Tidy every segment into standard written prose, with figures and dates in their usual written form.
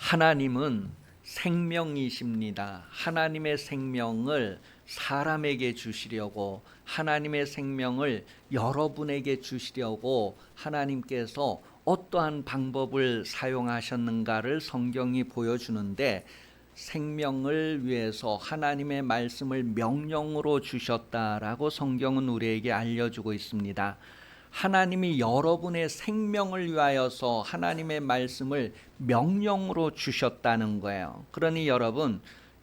하나님은 생명이십니다. 하나님의 생명을 사람에게 주시려고, 하나님의 생명을 여러분에게 주시려고 하나님께서 어떠한 방법을 사용하셨는가를 성경이 보여주는데, 생명을 위해서 하나님의 말씀을 명령으로 주셨다라고 성경은 우리에게 알려주고 있습니다. 하나님이 여러분의 생명을 위하여서 하나님의 말씀을 명령으로 주셨다는 거예요. 그러니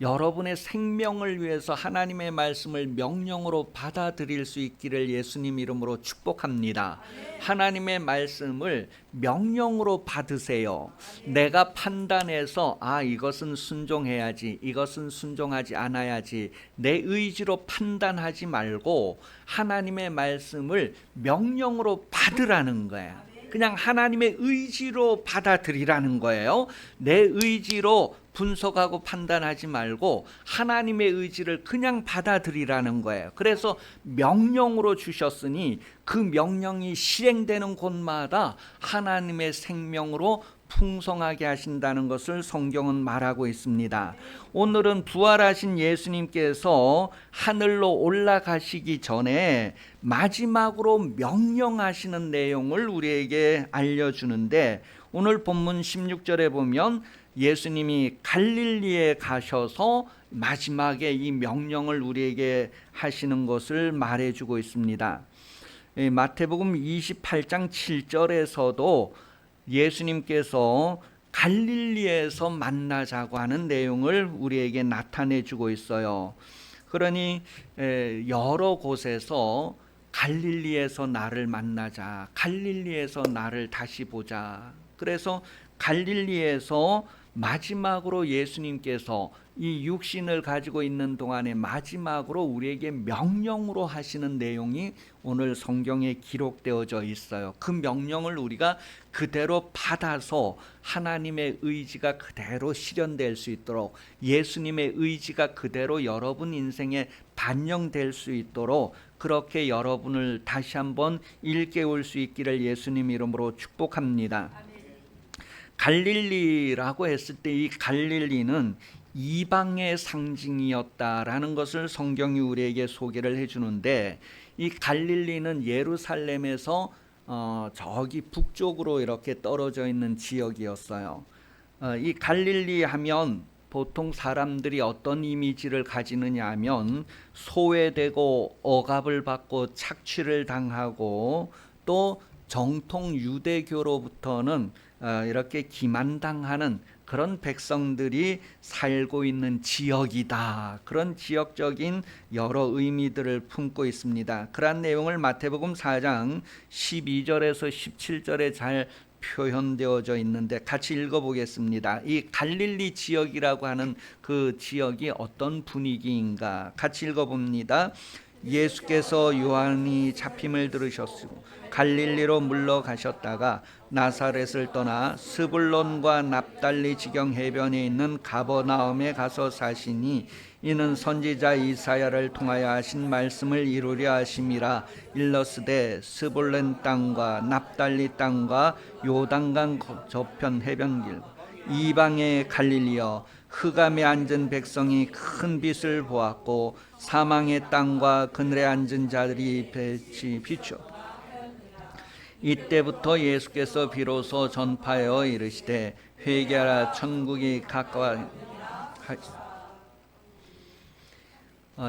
여러분의 생명을 위해서 하나님의 말씀을 명령으로 받아들일 수 있기를 예수님 이름으로 축복합니다. 하나님의 말씀을 명령으로 받으세요. 내가 판단해서 이것은 순종해야지, 이것은 순종하지 않아야지, 내 의지로 판단하지 말고 하나님의 말씀을 명령으로 받으라는 거예요. 그냥 하나님의 의지로 받아들이라는 거예요. 내 의지로 분석하고 판단하지 말고 하나님의 의지를 그냥 받아들이라는 거예요. 그래서 명령으로 주셨으니 그 명령이 실행되는 곳마다 하나님의 생명으로 풍성하게 하신다는 것을 성경은 말하고 있습니다. 오늘은 부활하신 예수님께서 하늘로 올라가시기 전에 마지막으로 명령하시는 내용을 우리에게 알려주는데, 오늘 본문 16절에 보면 예수님이 갈릴리에 가셔서 마지막에 이 명령을 우리에게 하시는 것을 말해주고 있습니다. 마태복음 28장 7절에서도 예수님께서 갈릴리에서 만나자고 하는 내용을 우리에게 나타내주고 있어요. 그러니 여러 곳에서 갈릴리에서 나를 만나자, 갈릴리에서 나를 다시 보자. 그래서 갈릴리에서 마지막으로 예수님께서 이 육신을 가지고 있는 동안에 마지막으로 우리에게 명령으로 하시는 내용이 오늘 성경에 기록되어져 있어요. 그 명령을 우리가 그대로 받아서 하나님의 의지가 그대로 실현될 수 있도록, 예수님의 의지가 그대로 여러분 인생에 반영될 수 있도록 그렇게 여러분을 다시 한번 일깨울 수 있기를 예수님 이름으로 축복합니다. 갈릴리라고 했을 때 이 갈릴리는 이방의 상징이었다라는 것을 성경이 우리에게 소개를 해주는데, 이 갈릴리는 예루살렘에서 저기 북쪽으로 이렇게 떨어져 있는 지역이었어요. 이 갈릴리 하면 보통 사람들이 어떤 이미지를 가지느냐 하면 소외되고 억압을 받고 착취를 당하고 또 정통 유대교로부터는 이렇게 기만당하는 그런 백성들이 살고 있는 지역이다. 그런 지역적인 여러 의미들을 품고 있습니다. 그러한 내용을 마태복음 4장 12절에서 17절에 잘 표현되어져 있는데 같이 읽어보겠습니다. 이 갈릴리 지역이라고 하는 그 지역이 어떤 분위기인가 같이 읽어봅니다. 예수께서 요한이 잡힘을 들으셨으고 갈릴리로 물러가셨다가 나사렛을 떠나 스불론과 납달리 지경 해변에 있는 가버나움에 가서 사시니 이는 선지자 이사야를 통하여 하신 말씀을 이루려 하심이라. 일러스되 스불론 땅과 납달리 땅과 요단강 저편 해변길 이방의 갈릴리여, 흑암에 앉은 백성이 큰 빛을 보았고 사망의 땅과 그늘에 앉은 자들이 빛이 비추어. 이때부터 예수께서 비로소 전파하여 이르시되 회개하라, 천국이 가까워.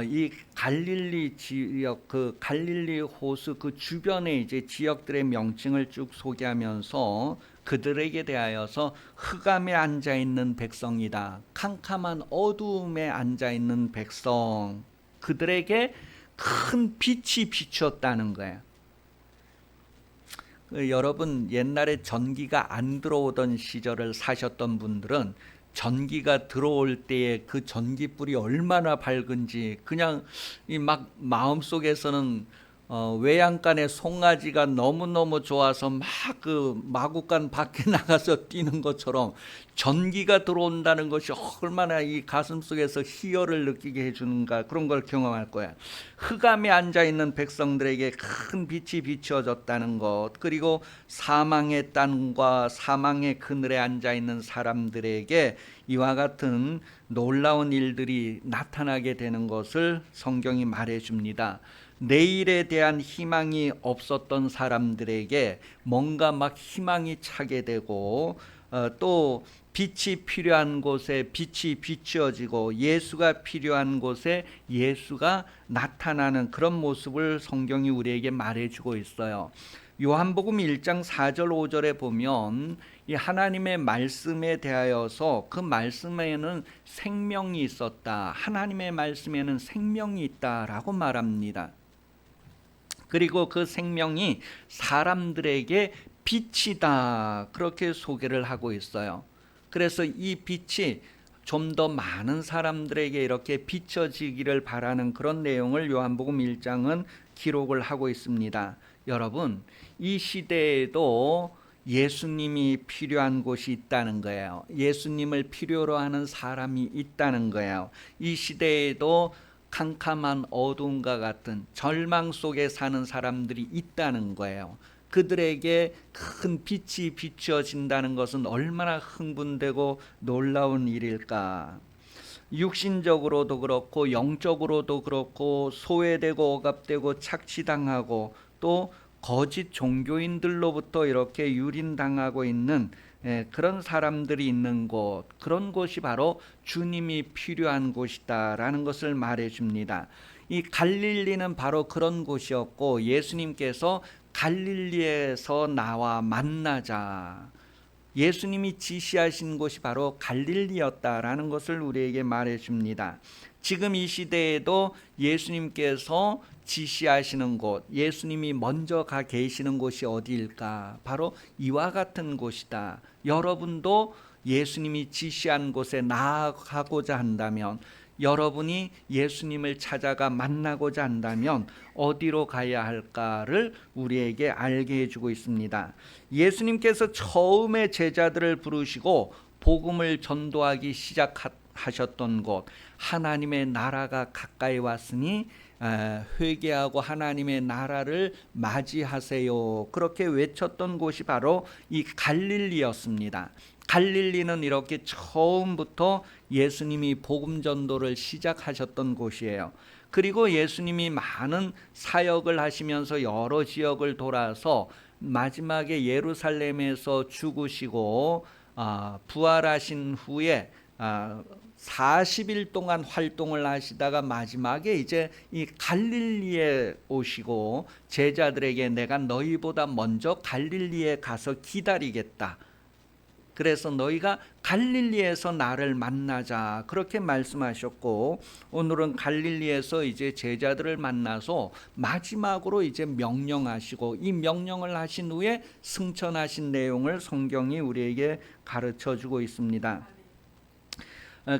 이 갈릴리 지역, 그 갈릴리 호수 그 주변의 이제 지역들의 명칭을 쭉 소개하면서 그들에게 대하여서 흑암에 앉아 있는 백성이다, 캄캄한 어두움에 앉아 있는 백성, 그들에게 큰 빛이 비추었다는 거예요. 여러분 옛날에 전기가 안 들어오던 시절을 사셨던 분들은 전기가 들어올 때에 그 전기불이 얼마나 밝은지 그냥 이 막 마음속에서는 외양간에 송아지가 너무너무 좋아서 막 그 마구간 밖에 나가서 뛰는 것처럼 전기가 들어온다는 것이 얼마나 이 가슴 속에서 희열을 느끼게 해주는가, 그런 걸 경험할 거야. 흑암에 앉아있는 백성들에게 큰 빛이 비추어졌다는 것, 그리고 사망의 땅과 사망의 그늘에 앉아있는 사람들에게 이와 같은 놀라운 일들이 나타나게 되는 것을 성경이 말해줍니다. 내일에 대한 희망이 없었던 사람들에게 뭔가 막 희망이 차게 되고, 또 빛이 필요한 곳에 빛이 비추어지고 예수가 필요한 곳에 예수가 나타나는 그런 모습을 성경이 우리에게 말해주고 있어요. 요한복음 1장 4절 5절에 보면 이 하나님의 말씀에 대하여서 그 말씀에는 생명이 있었다, 하나님의 말씀에는 생명이 있다라고 말합니다. 그리고 그 생명이 사람들에게 빛이다, 그렇게 소개를 하고 있어요. 그래서 이 빛이 좀 더 많은 사람들에게 이렇게 비춰지기를 바라는 그런 내용을 요한복음 1장은 기록을 하고 있습니다. 여러분, 이 시대에도 예수님이 필요한 곳이 있다는 거예요. 예수님을 필요로 하는 사람이 있다는 거예요. 이 시대에도 캄캄한 어둠과 같은 절망 속에 사는 사람들이 있다는 거예요. 그들에게 큰 빛이 비추어진다는 것은 얼마나 흥분되고 놀라운 일일까. 육신적으로도 그렇고 영적으로도 그렇고 소외되고 억압되고 착취당하고 또 거짓 종교인들로부터 이렇게 유린당하고 있는 그런 사람들이 있는 곳, 그런 곳이 바로 주님이 필요한 곳이다라는 것을 말해줍니다. 이 갈릴리는 바로 그런 곳이었고, 예수님께서 갈릴리에서 나와 만나자, 예수님이 지시하신 곳이 바로 갈릴리였다라는 것을 우리에게 말해줍니다. 지금 이 시대에도 예수님께서 지시하시는 곳, 예수님이 먼저 가 계시는 곳이 어디일까? 바로 이와 같은 곳이다. 여러분도 예수님이 지시한 곳에 나아가고자 한다면, 여러분이 예수님을 찾아가 만나고자 한다면 어디로 가야 할까를 우리에게 알게 해주고 있습니다. 예수님께서 처음에 제자들을 부르시고 복음을 전도하기 시작하셨던 곳, 하나님의 나라가 가까이 왔으니 회개하고 하나님의 나라를 맞이하세요, 그렇게 외쳤던 곳이 바로 이 갈릴리였습니다. 갈릴리는 이렇게 처음부터 예수님이 복음 전도를 시작하셨던 곳이에요. 그리고 예수님이 많은 사역을 하시면서 여러 지역을 돌아서 마지막에 예루살렘에서 죽으시고 부활하신 후에 40일 동안 활동을 하시다가 마지막에 이제 이 갈릴리에 오시고 제자들에게 내가 너희보다 먼저 갈릴리에 가서 기다리겠다, 그래서 너희가 갈릴리에서 나를 만나자, 그렇게 말씀하셨고, 오늘은 갈릴리에서 이제 제자들을 만나서 마지막으로 이제 명령하시고, 이 명령을 하신 후에 승천하신 내용을 성경이 우리에게 가르쳐 주고 있습니다.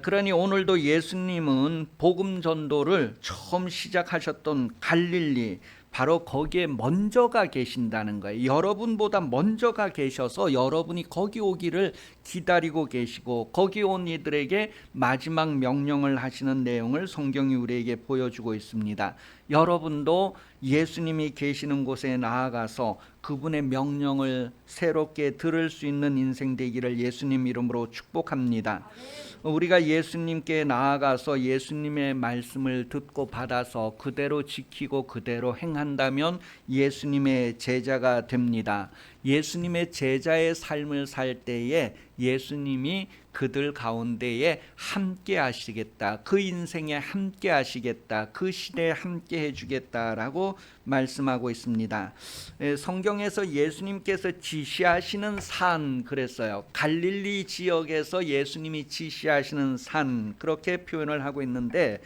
그러니 오늘도 예수님은 복음 전도를 처음 시작하셨던 갈릴리, 바로 거기에 먼저가 계신다는 거예요. 여러분보다 먼저가 계셔서 여러분이 거기 오기를 기다리고 계시고, 거기 온 이들에게 마지막 명령을 하시는 내용을 성경이 우리에게 보여주고 있습니다. 여러분도 예수님이 계시는 곳에 나아가서 그분의 명령을 새롭게 들을 수 있는 인생 되기를 예수님 이름으로 축복합니다. 우리가 예수님께 나아가서 예수님의 말씀을 듣고 받아서 그대로 지키고 그대로 행한다면 예수님의 제자가 됩니다. 예수님의 제자의 삶을 살 때에 예수님이 그들 가운데에 함께 하시겠다, 그 인생에 함께 하시겠다, 그 시대에 함께 해주겠다라고 말씀하고 있습니다. 성경에서 예수님께서 지시하시는 산, 그랬어요. 갈릴리 지역에서 예수님이 지시하시는 산, 그렇게 표현을 하고 있는데,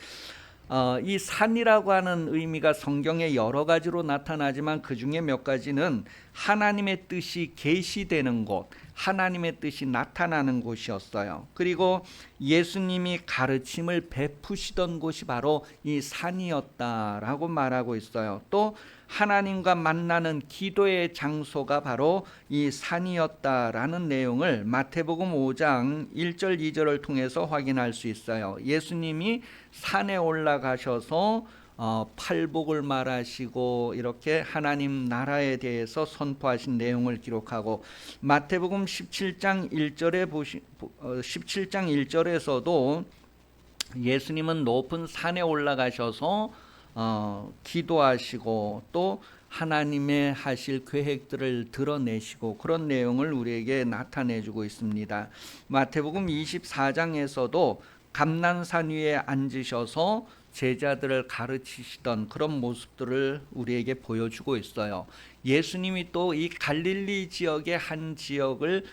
이 산이라고 하는 의미가 성경에 여러 가지로 나타나지만 그 중에 몇 가지는 하나님의 뜻이 계시되는 곳, 하나님의 뜻이 나타나는 곳이었어요. 그리고 예수님이 가르침을 베푸시던 곳이 바로 이 산이었다라고 말하고 있어요. 또 하나님과 만나는 기도의 장소가 바로 이 산이었다라는 내용을 마태복음 5장 1절 2절을 통해서 확인할 수 있어요. 예수님이 산에 올라가셔서 팔복을 말하시고 이렇게 하나님 나라에 대해서 선포하신 내용을 기록하고, 마태복음 17장 1절에서도 예수님은 높은 산에 올라가셔서 기도하시고 또 하나님의 하실 계획들을 드러내시고 그런 내용을 우리에게 나타내주고 있습니다. 마태복음 24장에서도 감난산 위에 앉으셔서 제자들을 가르치시던 그런 모습들을 우리에게 보여주고 있어요. 예수님이 또 이 갈릴리 지역의 한 지역을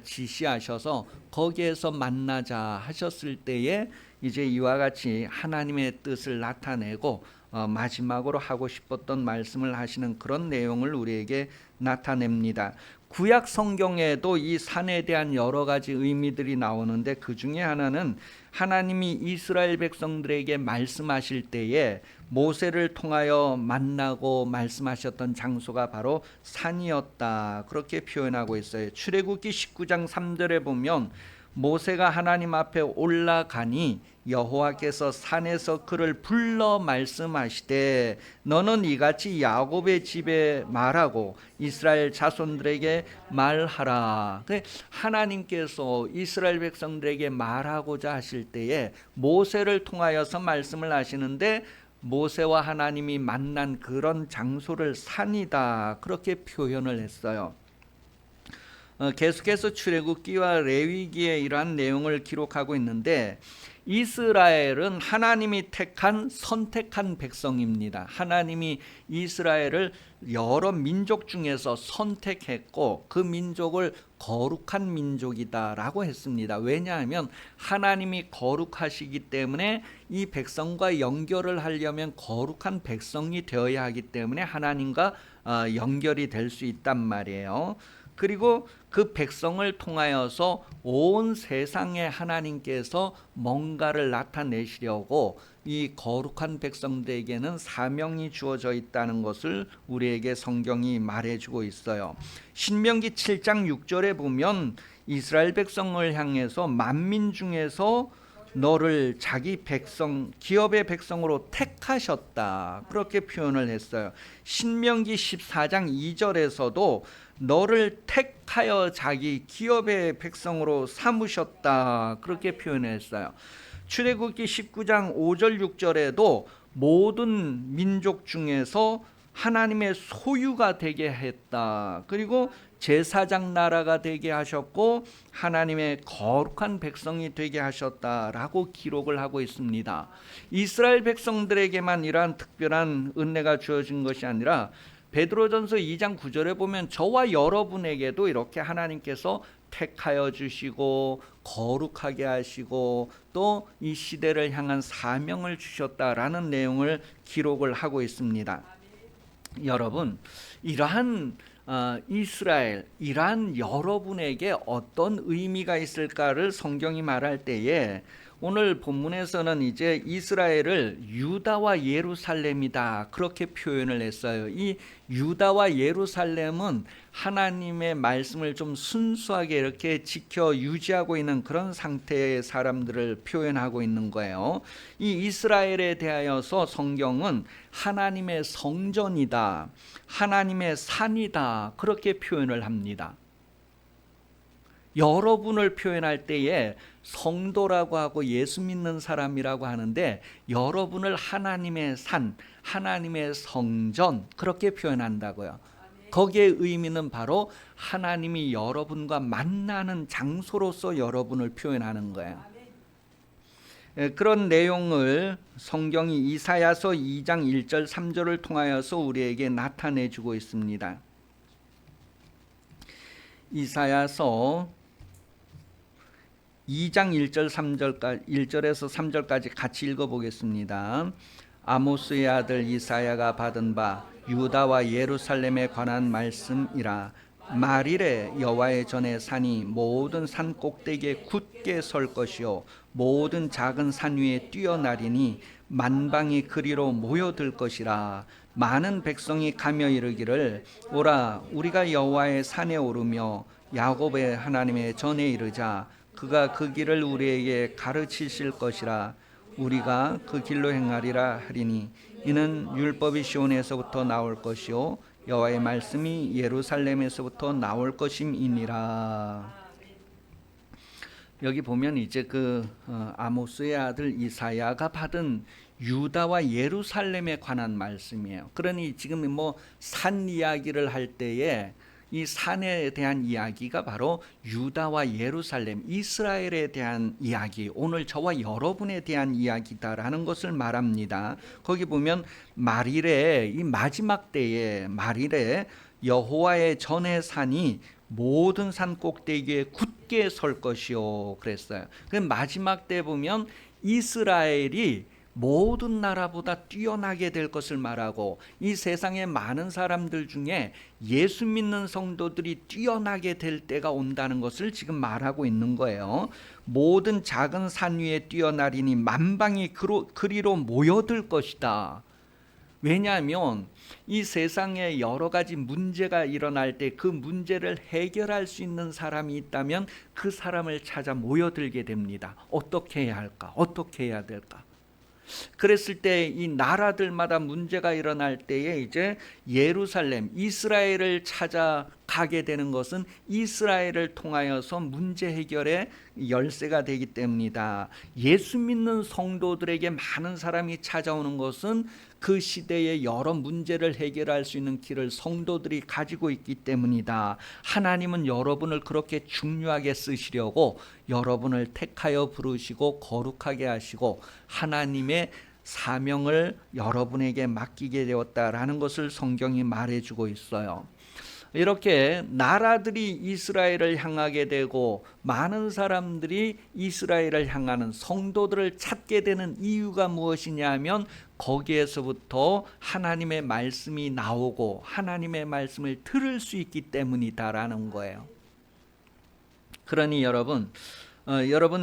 지시하셔서 거기에서 만나자 하셨을 때에 이제 이와 같이 하나님의 뜻을 나타내고 마지막으로 하고 싶었던 말씀을 하시는 그런 내용을 우리에게 나타냅니다. 구약 성경에도 이 산에 대한 여러 가지 의미들이 나오는데, 그 중에 하나는 하나님이 이스라엘 백성들에게 말씀하실 때에 모세를 통하여 만나고 말씀하셨던 장소가 바로 산이었다, 그렇게 표현하고 있어요. 출애굽기 19장 3절에 보면 모세가 하나님 앞에 올라가니 여호와께서 산에서 그를 불러 말씀하시되 너는 이같이 야곱의 집에 말하고 이스라엘 자손들에게 말하라. 하나님께서 이스라엘 백성들에게 말하고자 하실 때에 모세를 통하여서 말씀을 하시는데, 모세와 하나님이 만난 그런 장소를 산이다, 그렇게 표현을 했어요. 계속해서 출애굽기와 레위기에 이러한 내용을 기록하고 있는데, 이스라엘은 하나님이 선택한 백성입니다. 하나님이 이스라엘을 여러 민족 중에서 선택했고 그 민족을 거룩한 민족이다라고 했습니다. 왜냐하면 하나님이 거룩하시기 때문에 이 백성과 연결을 하려면 거룩한 백성이 되어야 하기 때문에 하나님과 연결이 될 수 있단 말이에요. 그리고 그 백성을 통하여서 온 세상에 하나님께서 뭔가를 나타내시려고 이 거룩한 백성들에게는 사명이 주어져 있다는 것을 우리에게 성경이 말해주고 있어요. 신명기 7장 6절에 보면 이스라엘 백성을 향해서 만민 중에서 너를 자기 백성, 기업의 백성으로 택하셨다, 그렇게 표현을 했어요. 신명기 14장 2절에서도 너를 택하여 자기 기업의 백성으로 삼으셨다, 그렇게 표현했어요. 출애굽기 19장 5절 6절에도 모든 민족 중에서 하나님의 소유가 되게 했다, 그리고 제사장 나라가 되게 하셨고 하나님의 거룩한 백성이 되게 하셨다라고 기록을 하고 있습니다. 이스라엘 백성들에게만 이러한 특별한 은혜가 주어진 것이 아니라 베드로전서 2장 9절에 보면 저와 여러분에게도 이렇게 하나님께서 택하여 주시고 거룩하게 하시고 또 이 시대를 향한 사명을 주셨다라는 내용을 기록을 하고 있습니다. 여러분, 이러한 이란 여러분에게 어떤 의미가 있을까를 성경이 말할 때에, 오늘 본문에서는 이제 이스라엘을 유다와 예루살렘이다, 그렇게 표현을 했어요. 이 유다와 예루살렘은 하나님의 말씀을 좀 순수하게 이렇게 지켜 유지하고 있는 그런 상태의 사람들을 표현하고 있는 거예요. 이 이스라엘에 대하여서 성경은 하나님의 성전이다, 하나님의 산이다, 그렇게 표현을 합니다. 여러분을 표현할 때에 성도라고 하고 예수 믿는 사람이라고 하는데, 여러분을 하나님의 산, 하나님의 성전, 그렇게 표현한다고요. 거기에 의미는 바로 하나님이 여러분과 만나는 장소로서 여러분을 표현하는 거예요. 그런 내용을 성경이 이사야서 2장 1절 3절을 통하여서 우리에게 나타내주고 있습니다. 이사야서 2장 1절 3절까지, 1절에서 3절까지 같이 읽어보겠습니다. 아모스의 아들 이사야가 받은 바 유다와 예루살렘에 관한 말씀이라. 말일에 여호와의 전에 산이 모든 산 꼭대기에 굳게 설 것이요 모든 작은 산 위에 뛰어나리니 만방이 그리로 모여들 것이라. 많은 백성이 가며 이르기를 오라 우리가 여호와의 산에 오르며 야곱의 하나님의 전에 이르자. 그가 그 길을 우리에게 가르치실 것이라. 우리가 그 길로 행하리라 하리니 이는 율법이 시온에서부터 나올 것이요 여호와의 말씀이 예루살렘에서부터 나올 것임이니라. 여기 보면 이제 아모스의 아들 이사야가 받은 유다와 예루살렘에 관한 말씀이에요. 그러니 지금 산 이야기를 할 때에 이 산에 대한 이야기가 바로 유다와 예루살렘, 이스라엘에 대한 이야기, 오늘 저와 여러분에 대한 이야기다라는 것을 말합니다. 거기 보면 말일에, 이 마지막 때에 말일에 여호와의 전의 산이 모든 산 꼭대기에 굳게 설 것이요 그랬어요. 그 마지막 때 보면 이스라엘이 모든 나라보다 뛰어나게 될 것을 말하고, 이 세상의 많은 사람들 중에 예수 믿는 성도들이 뛰어나게 될 때가 온다는 것을 지금 말하고 있는 거예요. 모든 작은 산 위에 뛰어나리니 만방이 그리로 모여들 것이다. 왜냐하면 이 세상에 여러 가지 문제가 일어날 때 그 문제를 해결할 수 있는 사람이 있다면 그 사람을 찾아 모여들게 됩니다. 어떻게 해야 할까? 어떻게 해야 될까? 그랬을 때 이 나라들마다 문제가 일어날 때에 이제 예루살렘, 이스라엘을 찾아가게 되는 것은 이스라엘을 통하여서 문제 해결의 열쇠가 되기 때문이다. 예수 믿는 성도들에게 많은 사람이 찾아오는 것은 그 시대의 여러 문제를 해결할 수 있는 길을 성도들이 가지고 있기 때문이다. 하나님은 여러분을 그렇게 중요하게 쓰시려고 여러분을 택하여 부르시고 거룩하게 하시고 하나님의 사명을 여러분에게 맡기게 되었다라는 것을 성경이 말해주고 있어요. 이렇게 나라들이 이스라엘을 향하게 되고 많은 사람들이 이스라엘을 향하는 성도들을 찾게 되는 이유가 무엇이냐 하면 거기에서부터 하나님의 말씀이 나오고 하나님의 말씀을 들을 수 있기 때문이다라는 거예요. 그러니 여러분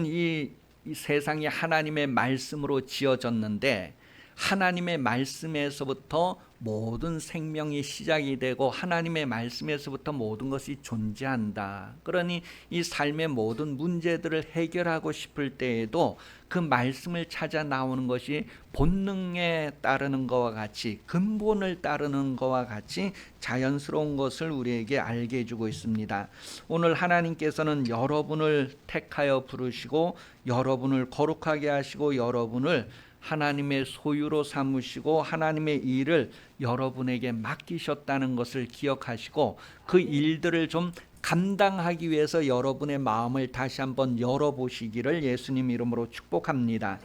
이 세상이 하나님의 말씀으로 지어졌는데 하나님의 말씀에서부터 모든 생명이 시작이 되고 하나님의 말씀에서부터 모든 것이 존재한다. 그러니 이 삶의 모든 문제들을 해결하고 싶을 때에도 그 말씀을 찾아 나오는 것이 본능에 따르는 것과 같이, 근본을 따르는 것과 같이 자연스러운 것을 우리에게 알게 해주고 있습니다. 오늘 하나님께서는 여러분을 택하여 부르시고 여러분을 거룩하게 하시고 여러분을 하나님의 소유로 삼으시고 하나님의 일을 여러분에게 맡기셨다는 것을 기억하시고 그 일들을 좀 감당하기 위해서 여러분의 마음을 다시 한번 열어보시기를 예수님 이름으로 축복합니다.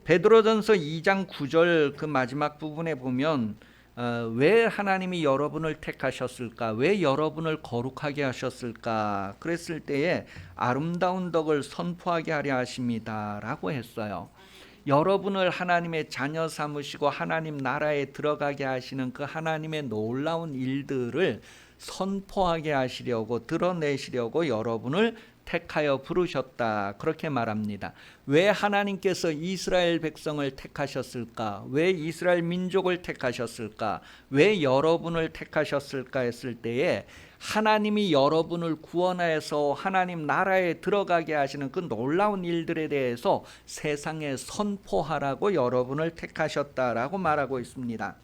베드로전서 2장 9절 그 마지막 부분에 보면 왜 하나님이 여러분을 택하셨을까? 왜 여러분을 거룩하게 하셨을까? 그랬을 때에 아름다운 덕을 선포하게 하려 하십니다 라고 했어요. 여러분을 하나님의 자녀 삼으시고 하나님 나라에 들어가게 하시는 그 하나님의 놀라운 일들을 선포하게 하시려고, 드러내시려고 여러분을 택하여 부르셨다, 그렇게 말합니다. 왜 하나님께서 이스라엘 백성을 택하셨을까? 왜 이스라엘 민족을 택하셨을까? 왜 여러분을 택하셨을까 했을 때에 하나님이 여러분을 구원해서 하나님 나라에 들어가게 하시는 그 놀라운 일들에 대해서 세상에 선포하라고 여러분을 택하셨다라고 말하고 있습니다.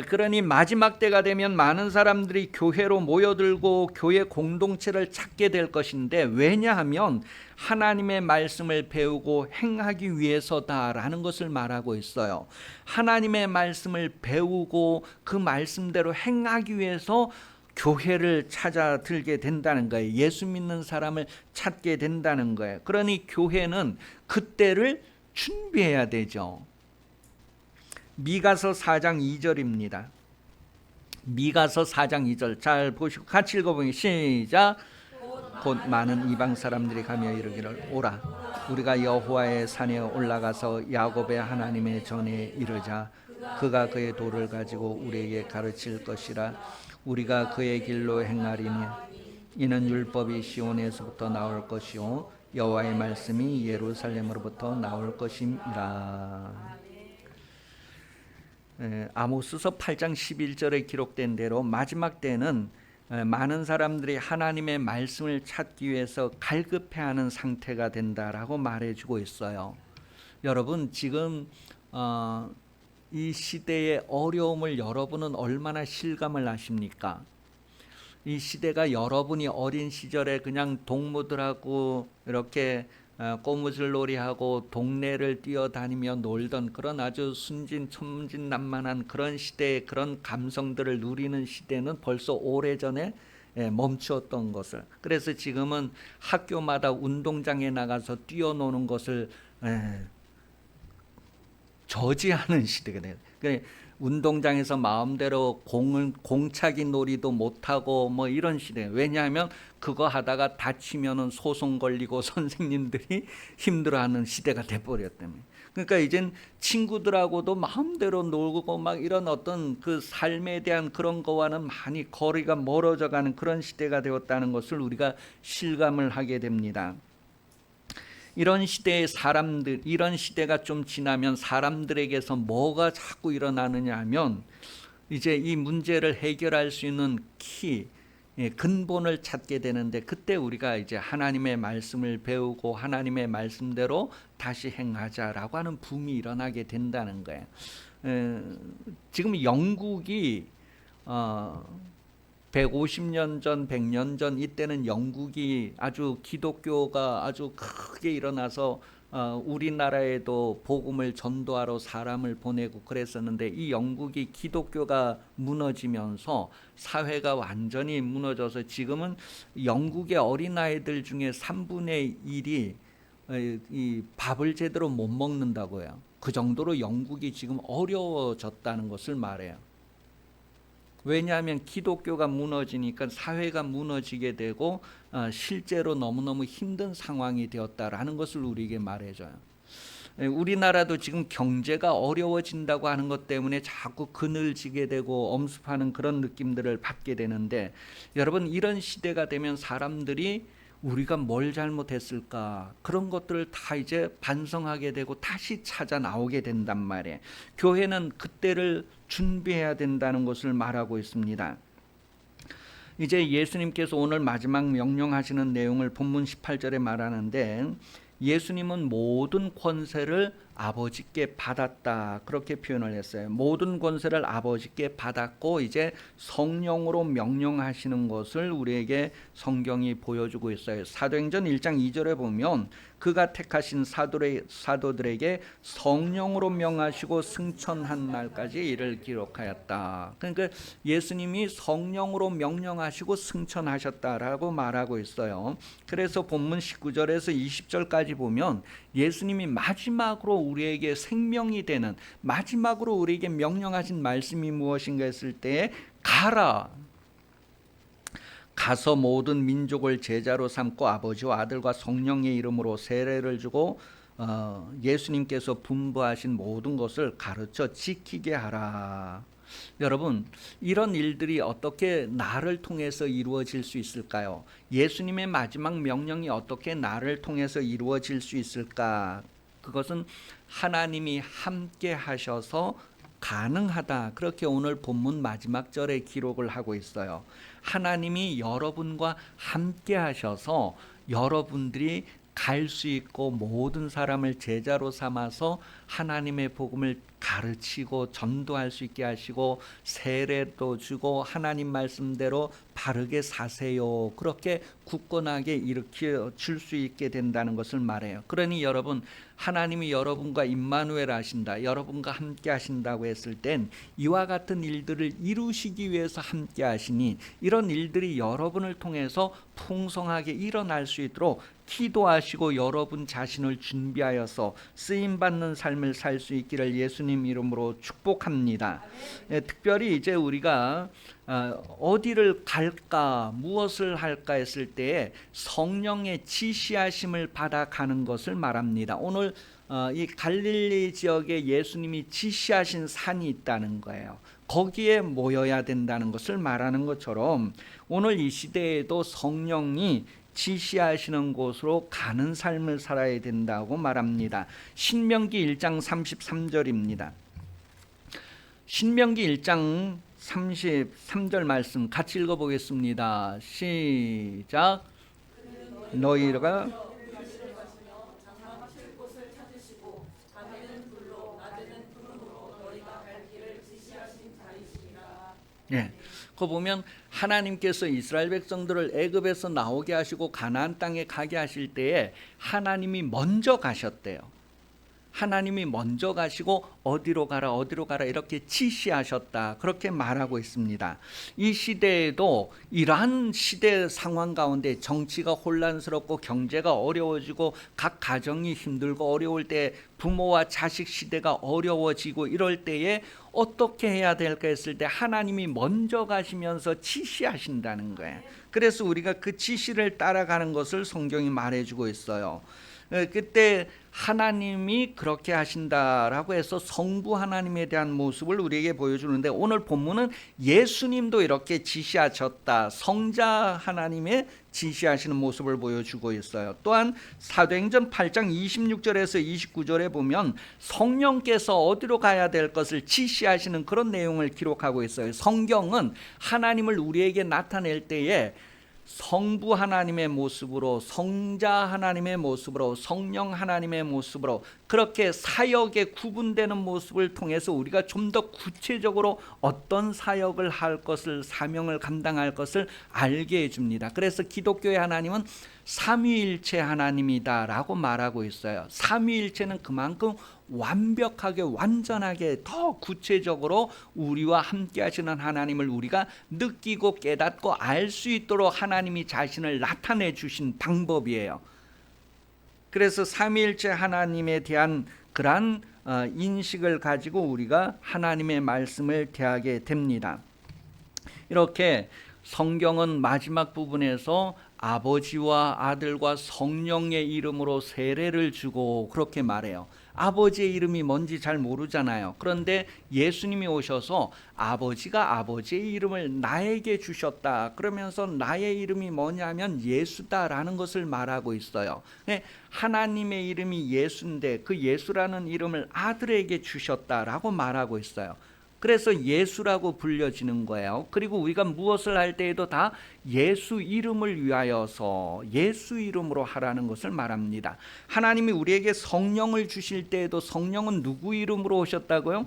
그러니 마지막 때가 되면 많은 사람들이 교회로 모여들고 교회 공동체를 찾게 될 것인데, 왜냐하면 하나님의 말씀을 배우고 행하기 위해서다라는 것을 말하고 있어요. 하나님의 말씀을 배우고 그 말씀대로 행하기 위해서 교회를 찾아들게 된다는 거예요. 예수 믿는 사람을 찾게 된다는 거예요. 그러니 교회는 그때를 준비해야 되죠. 미가서 4장 2절입니다. 미가서 4장 2절 잘 보시고 같이 읽어보니 시작. 곧 많은 이방 사람들이 가며 이르기를 오라 우리가 여호와의 산에 올라가서 야곱의 하나님의 전에 이르자. 그가 그의 돌을 가지고 우리에게 가르칠 것이라. 우리가 그의 길로 행하리니 이는 율법이 시온에서부터 나올 것이요 여호와의 말씀이 예루살렘으로부터 나올 것임이라. 아모스서 8장 11절에 기록된 대로 마지막 때는 많은 사람들이 하나님의 말씀을 찾기 위해서 갈급해하는 상태가 된다라고 말해주고 있어요. 여러분 지금 이 시대의 어려움을 여러분은 얼마나 실감을 하십니까? 이 시대가 여러분이 어린 시절에 그냥 동무들하고 이렇게 꼬무줄놀이하고 동네를 뛰어다니며 놀던 그런 아주 천진난만한 그런 시대의 그런 감성들을 누리는 시대는 벌써 오래전에 멈추었던 것을, 그래서 지금은 학교마다 운동장에 나가서 뛰어노는 것을 저지하는 시대가 돼요. 운동장에서 마음대로 공차기 놀이도 못하고 뭐 이런 시대예요. 왜냐하면 그거 하다가 다치면은 소송 걸리고 선생님들이 힘들어하는 시대가 돼버렸다며. 그러니까 이젠 친구들하고도 마음대로 놀고 막 이런 어떤 그 삶에 대한 그런 거와는 많이 거리가 멀어져가는 그런 시대가 되었다는 것을 우리가 실감을 하게 됩니다. 이런 시대의 사람들, 이런 시대가 좀 지나면 사람들에게서 뭐가 자꾸 일어나느냐 하면 이제 이 문제를 해결할 수 있는 근본을 찾게 되는데, 그때 우리가 이제 하나님의 말씀을 배우고 하나님의 말씀대로 다시 행하자라고 하는 붐이 일어나게 된다는 거예요. 지금 영국이 150년 전, 100년 전 이때는 영국이 아주 기독교가 아주 크게 일어나서 우리나라에도 복음을 전도하러 사람을 보내고 그랬었는데, 이 영국이 기독교가 무너지면서 사회가 완전히 무너져서 지금은 영국의 어린아이들 중에 3분의 1이 이 밥을 제대로 못 먹는다고 해요. 그 정도로 영국이 지금 어려워졌다는 것을 말해요. 왜냐하면 기독교가 무너지니까 사회가 무너지게 되고 실제로 너무너무 힘든 상황이 되었다라는 것을 우리에게 말해줘요. 우리나라도 지금 경제가 어려워진다고 하는 것 때문에 자꾸 그늘지게 되고 엄습하는 그런 느낌들을 받게 되는데, 여러분 이런 시대가 되면 사람들이 우리가 뭘 잘못했을까, 그런 것들을 다 이제 반성하게 되고 다시 찾아 나오게 된단 말이에요. 교회는 그때를 준비해야 된다는 것을 말하고 있습니다. 이제 예수님께서 오늘 마지막 명령하시는 내용을 본문 18절에 말하는데, 예수님은 모든 권세를 아버지께 받았다, 그렇게 표현을 했어요. 모든 권세를 아버지께 받았고 이제 성령으로 명령하시는 것을 우리에게 성경이 보여주고 있어요. 사도행전 1장 2절에 보면 그가 택하신 사도들에게 성령으로 명하시고 승천한 날까지 이를 기록하였다. 그러니까 예수님이 성령으로 명령하시고 승천하셨다라고 말하고 있어요. 그래서 본문 19절에서 20절까지 보면 예수님이 마지막으로 우리에게 생명이 되는, 마지막으로 우리에게 명령하신 말씀이 무엇인가 했을 때, 가서 모든 민족을 제자로 삼고 아버지와 아들과 성령의 이름으로 세례를 주고 예수님께서 분부하신 모든 것을 가르쳐 지키게 하라. 여러분 이런 일들이 어떻게 나를 통해서 이루어질 수 있을까요? 예수님의 마지막 명령이 어떻게 나를 통해서 이루어질 수 있을까? 그것은 하나님이 함께 하셔서 가능하다, 그렇게 오늘 본문 마지막 절에 기록을 하고 있어요. 하나님이 여러분과 함께 하셔서 여러분들이 갈 수 있고 모든 사람을 제자로 삼아서 하나님의 복음을 가르치고 전도할 수 있게 하시고 세례도 주고 하나님 말씀대로 바르게 사세요, 그렇게 굳건하게 일으켜 줄 수 있게 된다는 것을 말해요. 그러니 여러분, 하나님이 여러분과 임마누엘 하신다, 여러분과 함께 하신다고 했을 땐 이와 같은 일들을 이루시기 위해서 함께 하시니, 이런 일들이 여러분을 통해서 풍성하게 일어날 수 있도록 기도하시고 여러분 자신을 준비하여서 쓰임받는 삶을 살 수 있기를 예수님 예수님 이름으로 축복합니다. 특별히 이제 우리가 어디를 갈까, 무엇을 할까 했을 때에 성령의 지시하심을 받아 가는 것을 말합니다. 오늘 이 갈릴리 지역에 예수님이 지시하신 산이 있다는 거예요. 거기에 모여야 된다는 것을 말하는 것처럼 오늘 이 시대에도 성령이 지시하시는 곳으로 가는 삶을 살아야 된다고 말합니다. 신명기 1장 33절입니다. 신명기 1장 33절 말씀 같이 읽어보겠습니다. 시작. 너희가 예, 그 보면 하나님께서 이스라엘 백성들을 애굽에서 나오게 하시고 가나안 땅에 가게 하실 때에 하나님이 먼저 가셨대요. 하나님이 먼저 가시고 어디로 가라 이렇게 지시하셨다, 그렇게 말하고 있습니다. 이 시대에도 이러한 시대 상황 가운데 정치가 혼란스럽고 경제가 어려워지고 각 가정이 힘들고 어려울 때 부모와 자식 시대가 어려워지고 이럴 때에 어떻게 해야 될까 했을 때 하나님이 먼저 가시면서 지시하신다는 거예요. 그래서 우리가 그 지시를 따라가는 것을 성경이 말해주고 있어요. 그때 하나님이 그렇게 하신다라고 해서 성부 하나님에 대한 모습을 우리에게 보여주는데, 오늘 본문은 예수님도 이렇게 지시하셨다, 성자 하나님의 지시하시는 모습을 보여주고 있어요. 또한 사도행전 8장 26절에서 29절에 보면 성령께서 어디로 가야 될 것을 지시하시는 그런 내용을 기록하고 있어요. 성경은 하나님을 우리에게 나타낼 때에 성부 하나님의 모습으로, 성자 하나님의 모습으로, 성령 하나님의 모습으로 그렇게 사역에 구분되는 모습을 통해서 우리가 좀 더 구체적으로 어떤 사역을 할 것을, 사명을 감당할 것을 알게 해줍니다. 그래서 기독교의 하나님은 삼위일체 하나님이다 라고 말하고 있어요. 삼위일체는 그만큼 완벽하게, 완전하게, 더 구체적으로 우리와 함께 하시는 하나님을 우리가 느끼고 깨닫고 알 수 있도록 하나님이 자신을 나타내 주신 방법이에요. 그래서 삼위일체 하나님에 대한 그러한 인식을 가지고 우리가 하나님의 말씀을 대하게 됩니다. 이렇게 성경은 마지막 부분에서 아버지와 아들과 성령의 이름으로 세례를 주고 그렇게 말해요. 아버지의 이름이 뭔지 잘 모르잖아요. 그런데 예수님이 오셔서 아버지가 아버지의 이름을 나에게 주셨다, 그러면서 나의 이름이 뭐냐면 예수다라는 것을 말하고 있어요. 하나님의 이름이 예수인데 그 예수라는 이름을 아들에게 주셨다라고 말하고 있어요. 그래서 예수라고 불려지는 거예요. 그리고 우리가 무엇을 할 때에도 다 예수 이름을 위하여서 예수 이름으로 하라는 것을 말합니다. 하나님이 우리에게 성령을 주실 때에도 성령은 누구 이름으로 오셨다고요?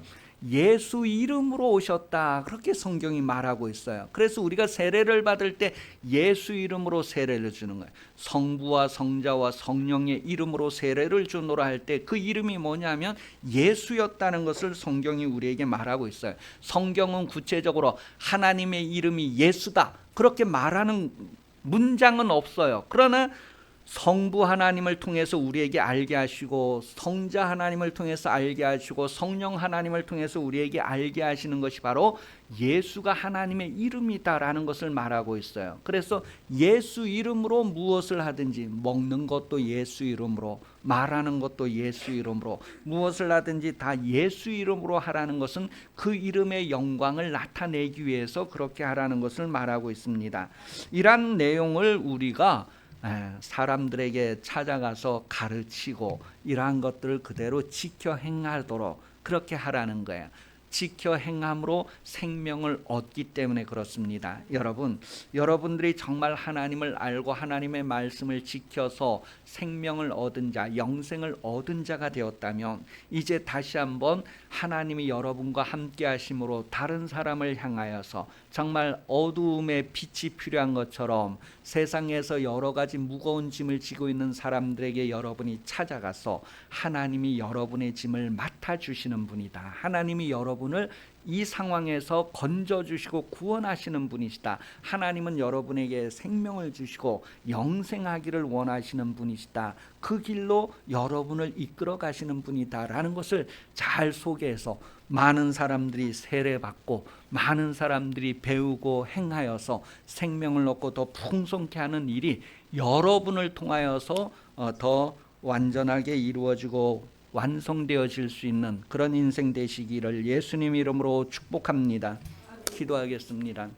예수 이름으로 오셨다, 그렇게 성경이 말하고 있어요. 그래서 우리가 세례를 받을 때 예수 이름으로 세례를 주는 거예요. 성부와 성자와 성령의 이름으로 세례를 주노라 할 때 그 이름이 뭐냐면 예수였다는 것을 성경이 우리에게 말하고 있어요. 성경은 구체적으로 하나님의 이름이 예수다, 그렇게 말하는 문장은 없어요. 그러나 성부 하나님을 통해서 우리에게 알게 하시고, 성자 하나님을 통해서 알게 하시고, 성령 하나님을 통해서 우리에게 알게 하시는 것이 바로 예수가 하나님의 이름이다라는 것을 말하고 있어요. 그래서 예수 이름으로 무엇을 하든지, 먹는 것도 예수 이름으로, 말하는 것도 예수 이름으로, 무엇을 하든지 다 예수 이름으로 하라는 것은 그 이름의 영광을 나타내기 위해서 그렇게 하라는 것을 말하고 있습니다. 이러한 내용을 우리가 사람들에게 찾아가서 가르치고 이러한 것들을 그대로 지켜 행하도록 그렇게 하라는 거예요. 지켜 행함으로 생명을 얻기 때문에 그렇습니다. 여러분들이 정말 하나님을 알고 하나님의 말씀을 지켜서 생명을 얻은 자, 영생을 얻은 자가 되었다면 이제 다시 한번 하나님이 여러분과 함께 하심으로 다른 사람을 향하여서 정말 어두움에 빛이 필요한 것처럼 세상에서 여러 가지 무거운 짐을 지고 있는 사람들에게 여러분이 찾아가서 하나님이 여러분의 짐을 맡아주시는 분이다. 하나님이 여러분을 이 상황에서 건져주시고 구원하시는 분이시다. 하나님은 여러분에게 생명을 주시고 영생하기를 원하시는 분이시다. 그 길로 여러분을 이끌어 가시는 분이다 라는 것을 잘 소개해서 많은 사람들이 세례받고 많은 사람들이 배우고 행하여서 생명을 얻고 더 풍성케 하는 일이 여러분을 통하여서 더 완전하게 이루어지고 완성되어질 수 있는 그런 인생 되시기를 예수님 이름으로 축복합니다. 기도하겠습니다.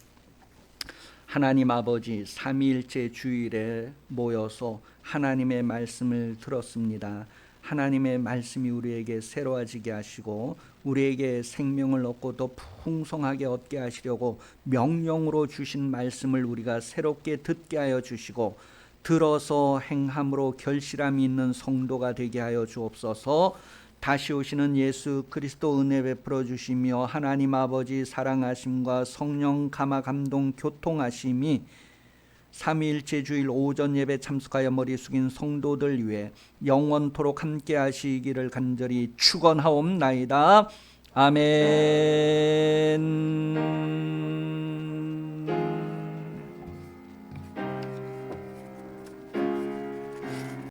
하나님 아버지, 삼위일체 주일에 모여서 하나님의 말씀을 들었습니다. 하나님의 말씀이 우리에게 새로워지게 하시고 우리에게 생명을 얻고 더 풍성하게 얻게 하시려고 명령으로 주신 말씀을 우리가 새롭게 듣게 하여 주시고 들어서 행함으로 결실함이 있는 성도가 되게 하여 주옵소서. 다시 오시는 예수 그리스도 은혜 베풀어 주시며 하나님 아버지 사랑하심과 성령 감화 감동 교통하심이 삼위일체 주일 오전 예배 참석하여 머리 숙인 성도들 위해 영원토록 함께 하시기를 간절히 축원하옵나이다. 아멘.